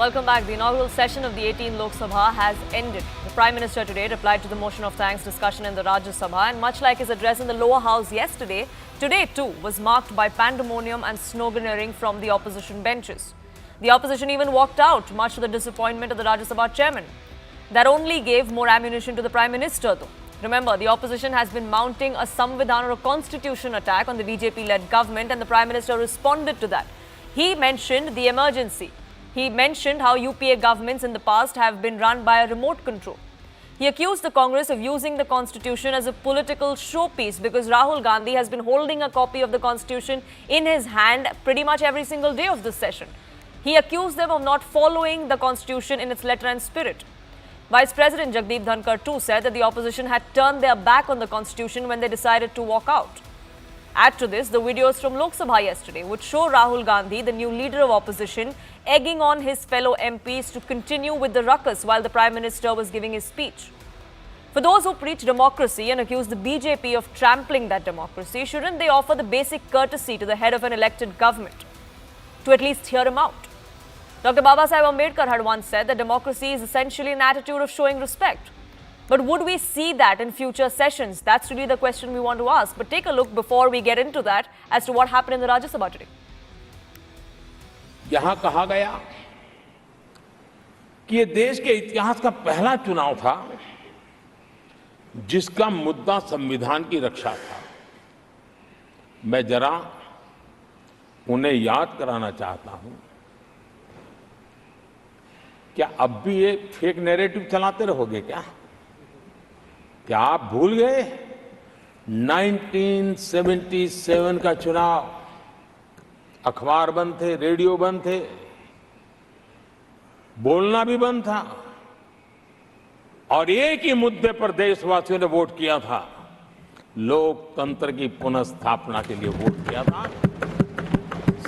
Welcome back. The inaugural session of the 18th Lok Sabha has ended. The Prime Minister today replied to the motion of thanks discussion in the Rajya Sabha, and much like his address in the lower house yesterday, today too was marked by pandemonium and sloganeering from the opposition benches. The opposition even walked out, much to the disappointment of the Rajya Sabha chairman. That only gave more ammunition to the Prime Minister though. Remember, the opposition has been mounting a Samvidhan or a constitution attack on the BJP-led government, and the Prime Minister responded to that. He mentioned the emergency. He mentioned how UPA governments in the past have been run by a remote control. He accused the Congress of using the constitution as a political showpiece because Rahul Gandhi has been holding a copy of the constitution in his hand pretty much every single day of this session. He accused them of not following the constitution in its letter and spirit. Vice President Jagdeep Dhankar too said that the opposition had turned their back on the constitution when they decided to walk out. Add to this the videos from Lok Sabha yesterday, which show Rahul Gandhi, the new leader of opposition, egging on his fellow MPs to continue with the ruckus while the Prime Minister was giving his speech. For those who preach democracy and accuse the BJP of trampling that democracy, shouldn't they offer the basic courtesy to the head of an elected government to at least hear him out? Dr. Babasaheb Ambedkar had once said that democracy is essentially an attitude of showing respect. But would we see that in future sessions? That's really the question we want to ask. But take a look before we get into that as to what happened in the Rajya Sabha today. यहां कहा गया कि ये देश के इतिहास का पहला चुनाव था जिसका मुद्दा संविधान की रक्षा था। मैं जरा उन्हें याद कराना चाहता हूं। क्या अब भी ये फेक नैरेटिव चलाते रहोगे क्या आप भूल गए 1977 का चुनाव? अखबार बंद थे, रेडियो बंद थे, बोलना भी बंद था और एक ही मुद्दे पर देशवासियों ने वोट किया था। लोकतंत्र की पुनर्स्थापना के लिए वोट किया था।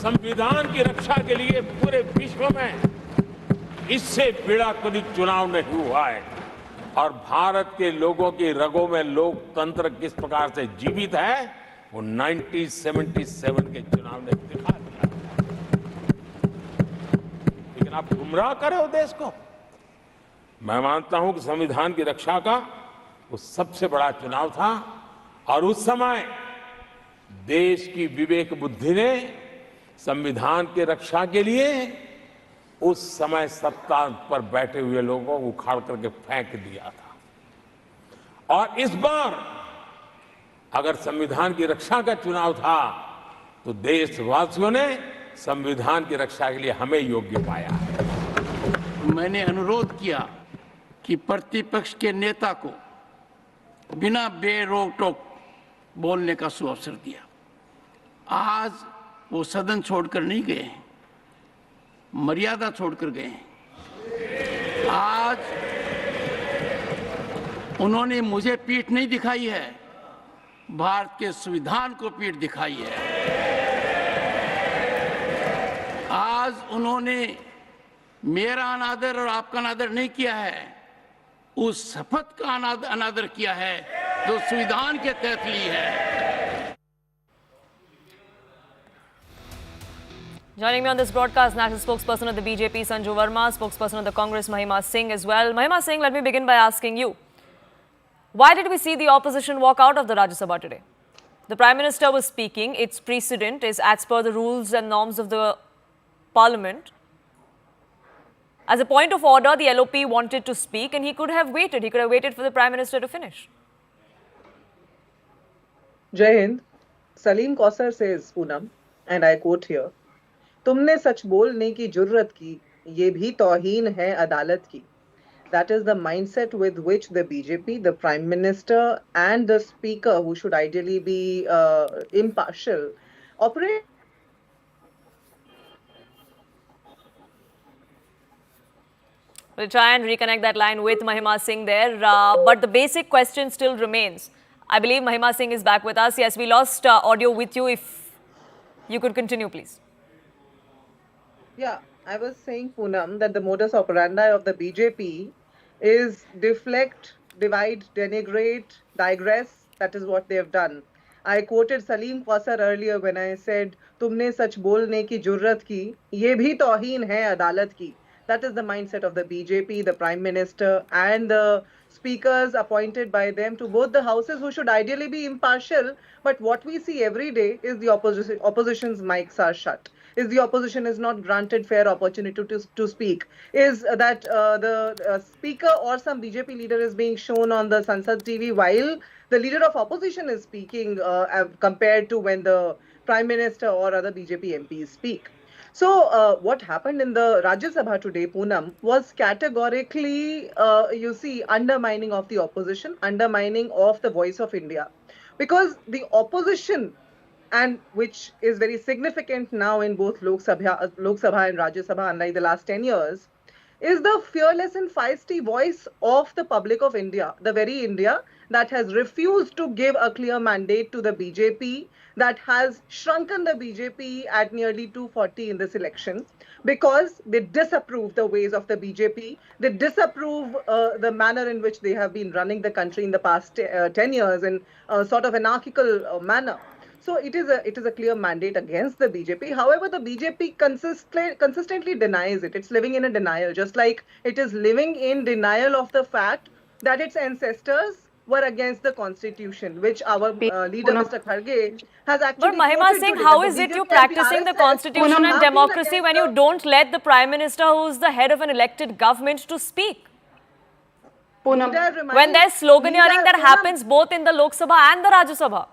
संविधान की रक्षा के लिए पूरे विश्व में इससे बड़ा कभी चुनाव नहीं हुआ है और भारत के लोगों की रगों में लोकतंत्र किस प्रकार से जीवित है वो 1977 के चुनाव ने दिखा दिया। लेकिन आप गुमराह कर रहे हो देश को। मैं मानता हूं कि संविधान की रक्षा का वो सबसे बड़ा चुनाव था और उस समय देश की विवेक बुद्धि ने संविधान की रक्षा के लिए उस समय सत्ता पर बैठे हुए लोगों को उखाड़ करके फेंक दिया था। और इस बार अगर संविधान की रक्षा का चुनाव था तो देशवासियों ने संविधान की रक्षा के लिए हमें योग्य पाया है। मैंने अनुरोध किया कि प्रतिपक्ष के नेता को बिना बेरोक टोक बोलने का सुअवसर दिया। आज वो सदन छोड़कर नहीं गए, मर्यादा छोड़कर गए हैं। आज उन्होंने मुझे पीठ नहीं दिखाई है, भारत के संविधान को पीठ दिखाई है। आज उन्होंने मेरा अनादर और आपका अनादर नहीं किया है, उस शपथ का अनादर किया है जो संविधान के तहत ली है। Joining me on this broadcast, national spokesperson of the BJP, Sanju Verma, spokesperson of the Congress, Mahima Singh as well. Mahima Singh, let me begin by asking you, why did we see the opposition walk out of the Rajya Sabha today? The Prime Minister was speaking. Its precedent is as per the rules and norms of the Parliament. As a point of order, the LOP wanted to speak and he could have waited. He could have waited for the Prime Minister to finish. Jai Hind. Salim Kausar says, Poonam, and I quote here, तुमने सच बोलने की जुर्रत की, ये भी तौहीन है अदालत की. That is the mindset with which the BJP, the Prime Minister and the Speaker, who should ideally be impartial, operate. We'll try and reconnect that line with Mahima Singh there, but the basic question still remains. I believe Mahima Singh is back with us. Yes, we lost audio with you. If you could continue, please. Yeah, I was saying, Poonam, that the modus operandi of the BJP is deflect, divide, denigrate, digress. That is what they have done. I quoted Salim Kausar earlier when I said, तुमने सच बोलने की जुर्रत की, ये भी तौहीन है अदालत की. That is the mindset of the BJP, the Prime Minister, and the speakers appointed by them to both the houses, who should ideally be impartial. But what we see every day is the opposition's mics are shut. Is the opposition is not granted fair opportunity to speak? Is that the speaker or some BJP leader is being shown on the Sansad TV while the leader of opposition is speaking, compared to when the Prime Minister or other BJP MPs speak? So what happened in the Rajya Sabha today, Poonam, was categorically, undermining of the opposition, undermining of the voice of India. Because the opposition, and which is very significant now in both Lok Sabha and Rajya Sabha, unlike the last 10 years, is the fearless and feisty voice of the public of India, the very India that has refused to give a clear mandate to the BJP, that has shrunken the BJP at nearly 240 in this election, because they disapprove the ways of the BJP, they disapprove the manner in which they have been running the country in the past 10 years in a sort of anarchical manner. So it is a clear mandate against the BJP. However, the BJP consistently denies it. It's living in a denial, just like it is living in denial of the fact that its ancestors were against the constitution, which our leader, Mr. Kharge, has actually. But Mahima quoted Singh, today, how that is the it you BJP practicing the RSS constitution have and been democracy against when you the- don't let the Prime Minister, who is the head of an elected government, to speak? Need I remind- When there's sloganeering need I- that Poonam, happens both in the Lok Sabha and the Rajya Sabha.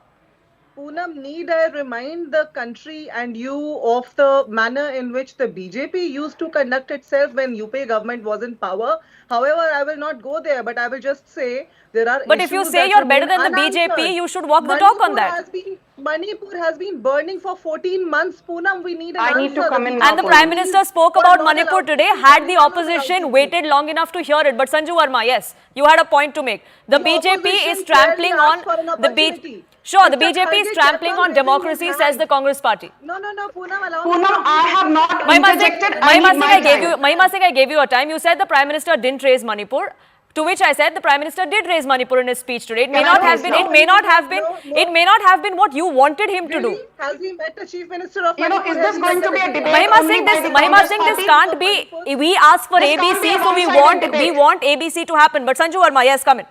Poonam, need I remind the country and you of the manner in which the BJP used to conduct itself when UP government was in power? However, I will not go there, but I will just say there are But if you issues say that you're better remain than the BJP, unanswered. you should walk the talk on that. Manipur has been burning for 14 months. Poonam, we need an I answer. need to come in And the now, Prime Poonam. Minister spoke Were about not Manipur allowed today. to Had speak. the Were not allowed opposition to waited long enough to hear it. But Sanju Verma, yes, you had a point to make. The The BJP is opposition trampling fairly on asked for an the opportunity. Sure, the Mr. BJP is Kharge trampling kept on on raising democracy, his says hand. the Congress party. No, Poonam, allow me Poonam, to I have not Mahima Singh, interjected. I need my time. Mahima Singh, I gave you a time. You said the Prime Minister didn't raise Manipur. To which I said the Prime Minister did raise Manipur in his speech today. It may Can I not have please been. now? It may not have been. No. It may not have been what you wanted him to do. Really? Has he met the Chief Minister of You know, Manipur? is this Has he going met to the be a Deputy- debate? Mahima only Singh, by this the Mahima Congress Singh, this party? can't be. We ask for This can't ABC, be a so we one-sided want debate. ABC to happen. But Sanju Verma, yes, come in.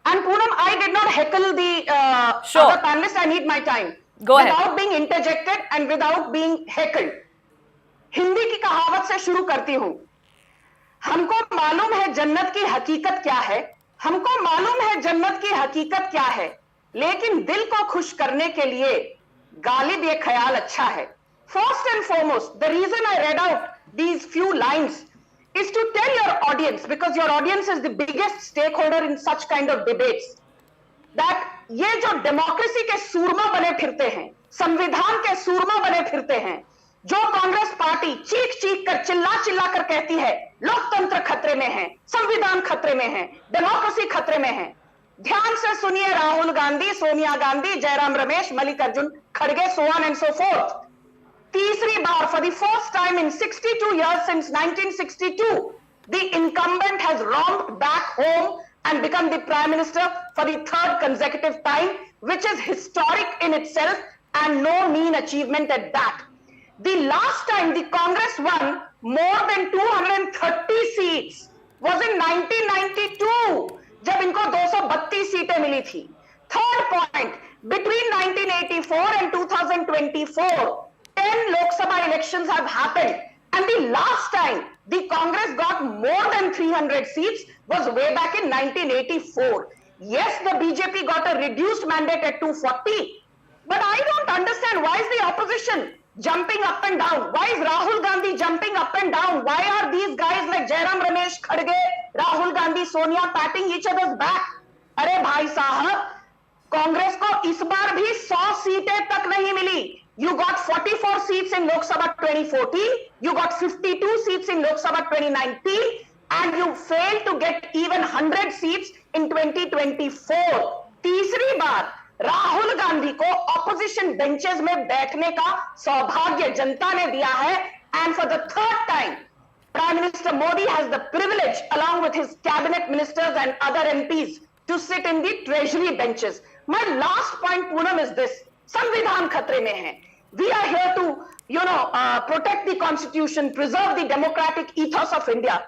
And Poonam, I did not heckle the Sure. other panelists. I need my time. Go ahead. Without being interjected and without being heckled. Hindi की कहावत से शुरू करती हूं. हमको मालूम है जन्नत की हकीकत क्या है. हमको मालूम है जन्नत की हकीकत क्या है. लेकिन दिल को खुश करने के लिए गालिब ये ख्याल अच्छा है. First and foremost, the reason I read out these few lines is to tell your audience, because your audience is the biggest stakeholder in such kind of debates, that ये जो डेमोक्रेसी के सूरमा बने फिरते हैं, संविधान के सूरमा बने फिरते हैं, जो कांग्रेस पार्टी चीख चीख कर चिल्ला कर कहती है लोकतंत्र खतरे में है, संविधान खतरे में है, डेमोक्रेसी खतरे में है. ध्यान से सुनिए राहुल गांधी, सोनिया गांधी, जयराम रमेश, मल्लिकार्जुन खड़गे, so on and so forth. तीसरी बार, for the first time in 62 years since 1962, the incumbent has romped back home and become the Prime Minister for the third consecutive time, which is historic in itself and no mean achievement at that. The last time the Congress won more than 230 seats was in 1992, जब इनको 232 सीटें मिली थी. Third point, between 1984 and 2024, 10 Lok Sabha elections have happened, and the last time the Congress got more than 300 seats was way back in 1984. Yes, the BJP got a reduced mandate at 240, but I don't understand why is the opposition jumping up and down? Why is Rahul Gandhi jumping up and down? Why are these guys like Jairam Ramesh Khadge, Rahul Gandhi, Sonia patting each other's back? अरे भाई साहब, कांग्रेस को इस बार भी 100 सीटें तक नहीं मिली. You got 44 seats in Lok Sabha 2014, you got 52 seats in Lok Sabha 2019, and you failed to get even 100 seats in 2024. तीसरी बार राहुल गांधी को ऑपोजिशन बेंचेस में बैठने का सौभाग्य जनता ने दिया है, and for the third time Prime Minister Modi has the privilege, along with his cabinet ministers and other MPs, to sit in the treasury benches. My last point, Poonam, is this: संविधान खतरे में है. We are here to protect the constitution, preserve the democratic ethos of India.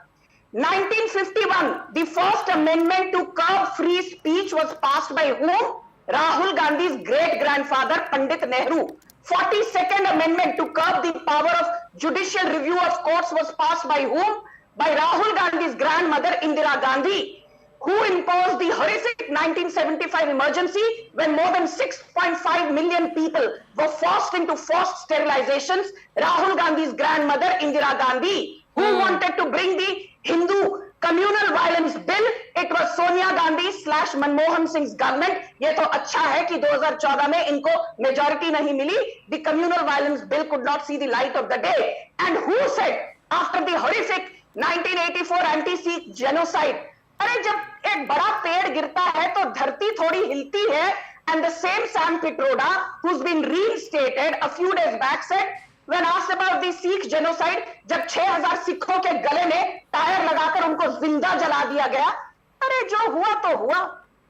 1951, the first amendment to curb free speech was passed by whom? Rahul Gandhi's great-grandfather, Pandit Nehru. 42nd amendment to curb the power of judicial review of courts was passed by whom? By Rahul Gandhi's grandmother, Indira Gandhi, who imposed the horrific 1975 emergency when more than 6.5 million people were forced into forced sterilizations. Rahul Gandhi's grandmother, Indira Gandhi, who wanted to bring the Hindu communal violence bill. It was Sonia Gandhi / Manmohan Singh's government. ये तो अच्छा है कि 2014 में इनको majority नहीं मिली. The communal violence bill could not see the light of the day. And who said after the horrific 1984 anti-Sikh genocide, अरे जब एक बड़ा पेड़ गिरता है तो धरती थोड़ी हिलती है. And the same Sam Pitroda, who's been reinstated a few days back, said when asked about the Sikh genocide, जब 6000 सिखों के गले में टायर लगाकर उनको जिंदा जला दिया गया, अरे जो हुआ तो हुआ.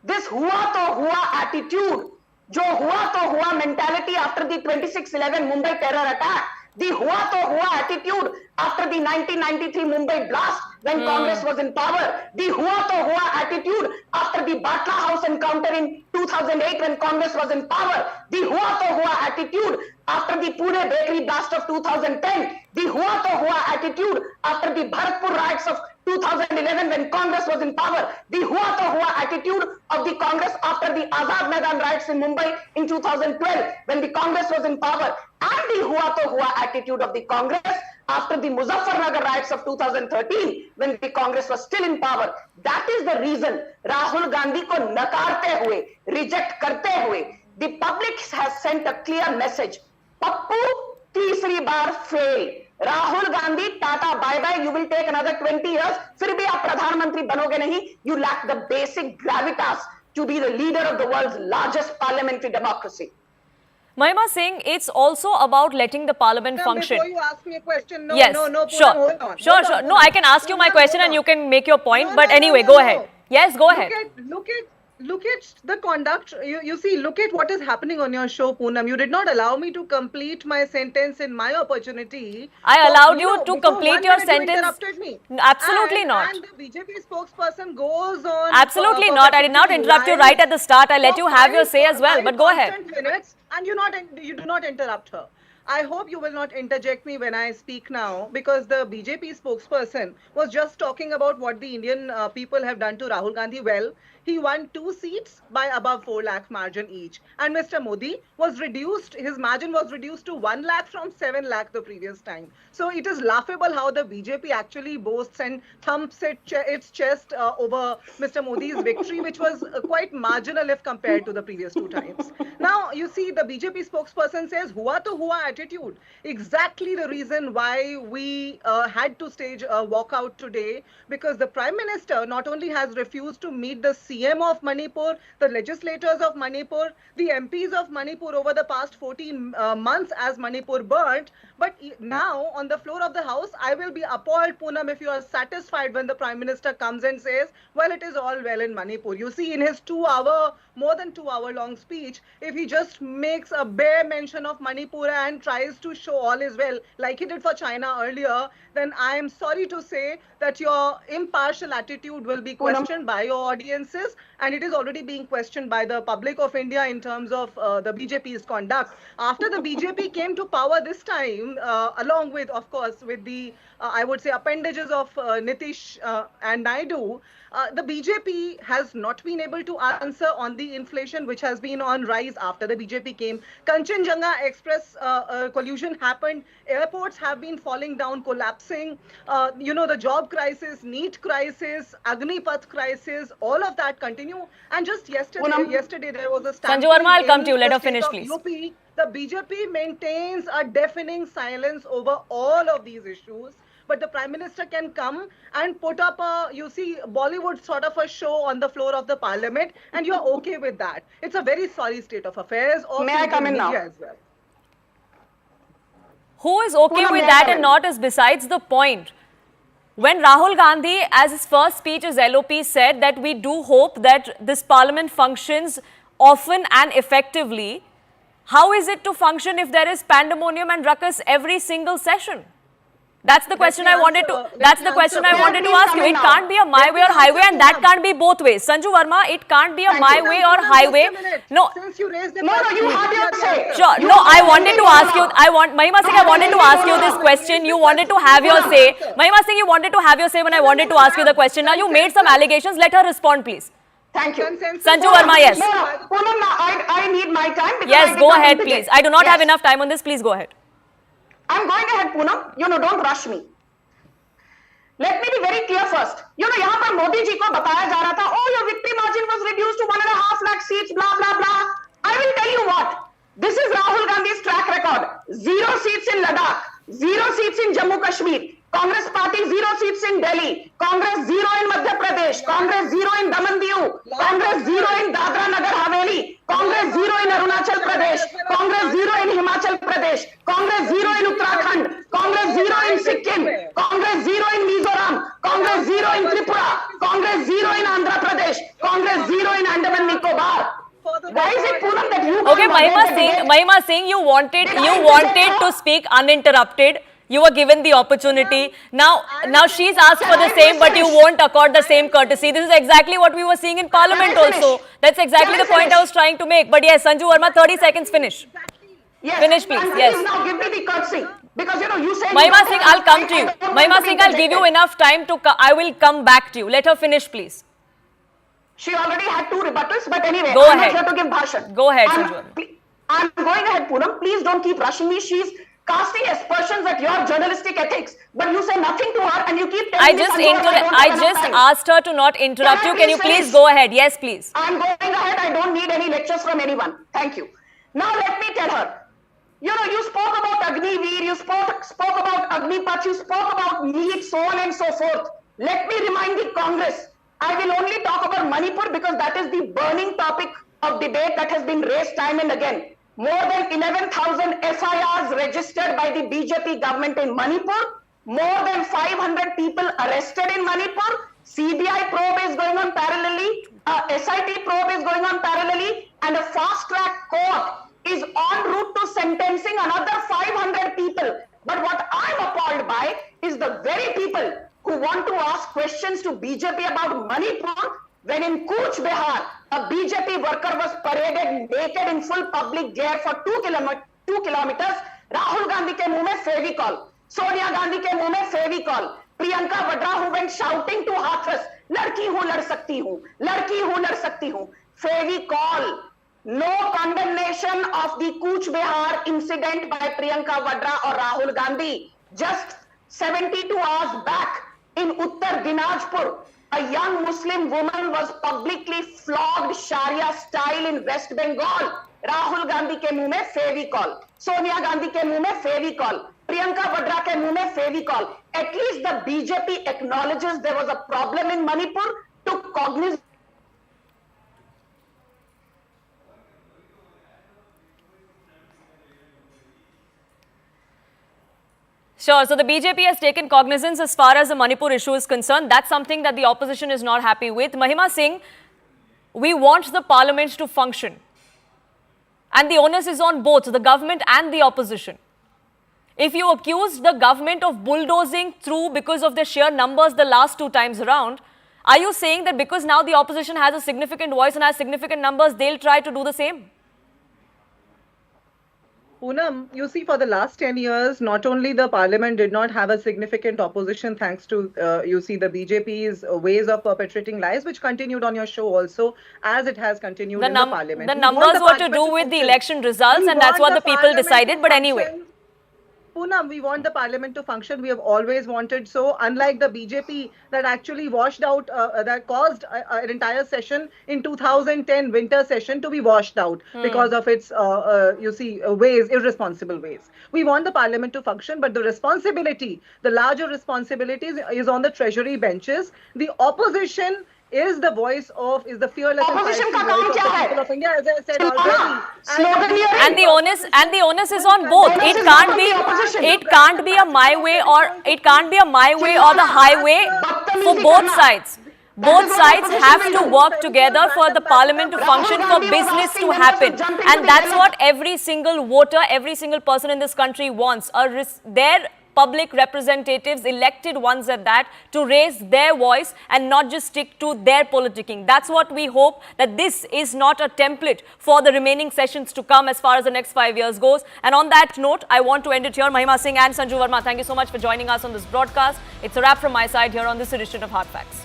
This हुआ तो हुआ attitude, जो हुआ तो हुआ mentality after the 26/11 Mumbai terror attack, the हुआ तो हुआ attitude after the 1993 Mumbai blast when Congress was in power, the हुआ तो हुआ attitude after the Batla House encounter in 2008 when Congress was in power, the हुआ तो हुआ attitude after the Pune bakery blast of 2010, the हुआ तो हुआ attitude after the Bharatpur riots of 2011 when Congress was in power, the हुआ तो हुआ attitude of the Congress after the Azad Maidan riots in Mumbai in 2012 when the Congress was in power, and the हुआ तो हुआ attitude of the Congress after the Muzaffarnagar riots of 2013 when the Congress was still in power. That is the reason Rahul Gandhi को नकारते हुए, reject करते हुए, the public has sent a clear message. Pappu तीसरी बार fail. Rahul Gandhi tata bye bye, you will take another 20 years, फिर भी आप प्रधानमंत्री बनोगे नहीं. You lack the basic gravitas to be the leader of the world's largest parliamentary democracy. Mahima Singh, it's also about letting the parliament function. Before you ask me a question, no, Yes, no, sure, hold on. sure. No, I can ask you my question and you can make your point. But anyway, go ahead. Yes, go ahead. Look at the conduct. You see, look at what is happening on your show, Poonam. You did not allow me to complete my sentence in my opportunity. I allowed you to complete your sentence. You interrupted me. Absolutely not. And the BJP spokesperson goes on. Absolutely not. I did not interrupt you right at the start. I let you have your say as well. But go ahead. Minutes, and you do not interrupt her. I hope you will not interject me when I speak now, because the BJP spokesperson was just talking about what the Indian people have done to Rahul Gandhi. Well, he won 2 seats by above 4 lakh margin each. And Mr. Modi was reduced, his margin was reduced to 1 lakh from 7 lakh the previous time. So it is laughable how the BJP actually boasts and thumps its chest over Mr. Modi's victory, which was quite marginal if compared to the previous 2 times. Now, you see, the BJP spokesperson says, hua to hua attitude. Exactly the reason why we had to stage a walkout today, because the Prime Minister not only has refused to meet the CM of Manipur, the legislators of Manipur, the MPs of Manipur over the past 14 months as Manipur burnt, but now on the floor of the House, I will be appalled, Poonam, if you are satisfied when the Prime Minister comes and says, well, it is all well in Manipur. You see, in his more than 2 hour long speech, if he just makes a bare mention of Manipur and tries to show all is well, like he did for China earlier, then I am sorry to say that your impartial attitude will be questioned by your audiences, and it is already being questioned by the public of India in terms of the BJP's conduct. After the BJP came to power this time, along with, of course, with the, I would say, appendages of Nitish and Naidu, the BJP has not been able to answer on the inflation, which has been on rise after the BJP came. Kanchenjunga Express collusion happened. Airports have been falling down, collapsing. The job crisis, NEET crisis, Agnipath crisis, all of that continue. And just yesterday there was a stampede. Sanju Verma, I'll come to you. Let her finish, please. UP. The BJP maintains a deafening silence over all of these issues. But the Prime Minister can come and put up Bollywood sort of a show on the floor of the Parliament, and you're okay with that. It's a very sorry state of affairs. May I come in now? As well. Who is okay with that and not is besides the point. When Rahul Gandhi, as his first speech as LOP, said that we do hope that this Parliament functions often and effectively, How is it to function if there is pandemonium and ruckus every single session? That's the question I wanted to. That's the question I wanted to ask you. It can't be a my way or highway, and that can't be both ways. Sanju Verma, it can't be a my way or highway. No. Since you raised the No, you have your say. Sure. No, I wanted to ask you. Mahima Singh, I wanted to ask you this question. You wanted to have your say. Mahima Singh, you wanted to have your say when I wanted to ask you the question. Now you made some allegations. Let her respond, please. Thank you. Sanju Verma, yes. No, Poonam, I need my time. Because I Yes, did go not ahead, indicate. please. I do not have Yes. enough time on this. Please go ahead. I'm going ahead, Poonam. Don't rush me. Let me be very clear first. यहाँ पर मोदी जी को बताया जा रहा था, oh, your victory margin was reduced to 1.5 lakh seats, blah, blah, blah. I will tell you what. This is Rahul Gandhi's track record. 0 seats in Ladakh, 0 seats in Jammu Kashmir. Congress party 0 seats in Delhi. Congress 0 in Madhya Pradesh. Congress 0 in Daman Diu. Congress 0 in Dadra Nagar Haveli. Congress 0 in Arunachal Pradesh. Congress 0 in Himachal Pradesh. Congress 0 in Uttarakhand. Congress 0 in Sikkim. Congress 0 in Mizoram. Congress 0 in Tripura. Congress 0 in Andhra Pradesh. Congress 0 in Andaman Nicobar. Why is it, Poonam, that you Okay, can't Mahima Singh, you wanted to speak uninterrupted. You were given the opportunity. Now she's asked for the same, but you won't accord the same courtesy. This is exactly what we were seeing in Parliament also. That's exactly the point I was trying to make. But yes, Sanju Verma, 30 seconds, finish. Yes. Finish, please. And Yes. please now give me the courtesy. Because you say... Mahima Singh, I'll come to you. Mahima Singh, I'll give you enough time to... I will come back to you. Let her finish, please. She already had 2 rebuttals, but anyway, Go I'm ahead. not here to give bhashan. Go ahead, Sanju. I'm going ahead, Poonam. Please don't keep rushing me. She's casting aspersions at your journalistic ethics, but you say nothing to her and you keep telling I me just Sanju, I don't have enough time. asked her to not interrupt Can I you. Can you please please finish? go ahead? Yes, please. I'm going ahead. I don't need any lectures from anyone. Thank you. Now let me tell her. You spoke about Agniveer, you spoke about Agnipath, you spoke about NEET, so on and so forth. Let me remind the Congress. I will only talk about Manipur because that is the burning topic of debate that has been raised time and again. More than 11,000 FIRs registered by the BJP government in Manipur. More than 500 people arrested in Manipur. CBI probe is going on parallelly. SIT probe is going on parallelly. And a fast-track court is en route to sentencing another 500 people. But what I'm appalled by is the very people who want to ask questions to BJP about Manipur when in Cooch Behar, a BJP worker was paraded naked in full public glare for 2 kilometers. Rahul Gandhi ke muh mein Fevicol. Sonia Gandhi ke muh mein Fevicol. Priyanka Vadra who went shouting to Hathras, Ladki hu lad sakti hu, Ladki hu lad sakti hu. Fevicol. No condemnation of the Cooch Behar incident by Priyanka Vadra or Rahul Gandhi. Just 72 hours back in Uttar Dinajpur, a young Muslim woman was publicly flogged Sharia style in West Bengal. Rahul Gandhi ke muh mein Fevicol. Sonia Gandhi ke muh mein Fevicol. Priyanka Vadra ke muh mein Fevicol. At least the BJP acknowledges there was a problem in Manipur, took cognizance. Sure. So the BJP has taken cognizance as far as the Manipur issue is concerned. That's something that the opposition is not happy with. Mahima Singh, we want the parliament to function. And the onus is on both the government and the opposition. If you accuse the government of bulldozing through because of the sheer numbers the last 2 times around, are you saying that because now the opposition has a significant voice and has significant numbers, they'll try to do the same? Poonam, you see, for the last 10 years, not only the parliament did not have a significant opposition thanks to, the BJP's ways of perpetrating lies, which continued on your show also, as it has continued in the parliament. The numbers were to do with the election results, and that's what the people decided. But anyway. Poonam, we want the parliament to function. We have always wanted so. Unlike the BJP that actually washed out, that caused an entire session in 2010 winter session to be washed out because of its, ways, irresponsible ways. We want the parliament to function, but the responsibility, the larger responsibility is on the treasury benches. The opposition is the voice of, is the fearless Opposition and का काम क्या है? people of India, as I said already. And the onus is on both. It can't be a my way or the highway for both sides. Both sides have to work together for the parliament to function, for business to happen. And that's what every single voter, every single person in this country wants. Their public representatives, elected ones at that, to raise their voice and not just stick to their politicking. That's what we hope, that this is not a template for the remaining sessions to come as far as the next 5 years goes. And on that note, I want to end it here. Mahima Singh and Sanju Verma, thank you so much for joining us on this broadcast. It's a wrap from my side here on this edition of Hard Facts.